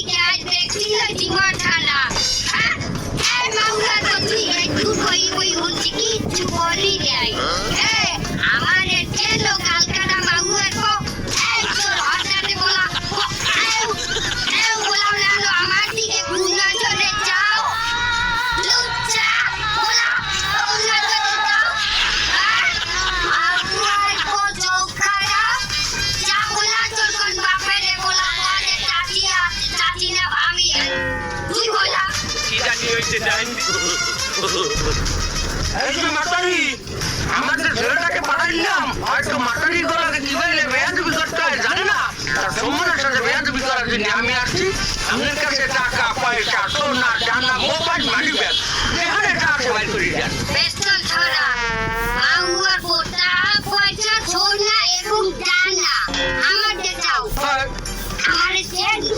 থেকে আজ দেখছি জীবন ঠান্ডা। হ্যাঁ এই মামলা তো তুই একটু কই কই হচ্ছে কিচ্ছু বলি নাই। আমার যে লোক কালকাটা মাগুয়ের কো এই তোর হঠাৎ বলা বললাম না আমার দিকে নজরে যাও লুচ্চা বলা নজরে যাও। আমার কো চোখ খারাপ যা বলা তোর কোন বাপেরে বলা আরে চাচি না আমি তুই বলা কি জানি হইছে ডাইনি এই যে মাতারি আমাদের ছেলেটাকে পাঠাইলাম হয়তো মাতারি গলাকে কি বলে বেয়াদবি করতে হয় জানে না তার সম্মানের সাথে বেয়াদবি করার জন্য আমি আসছি আপনার কাছে টাকা পয়সা সোনা জানা মোবাইল মানি ব্যাগ যেখানে টাকা বাইর করে দেন। বেশ তো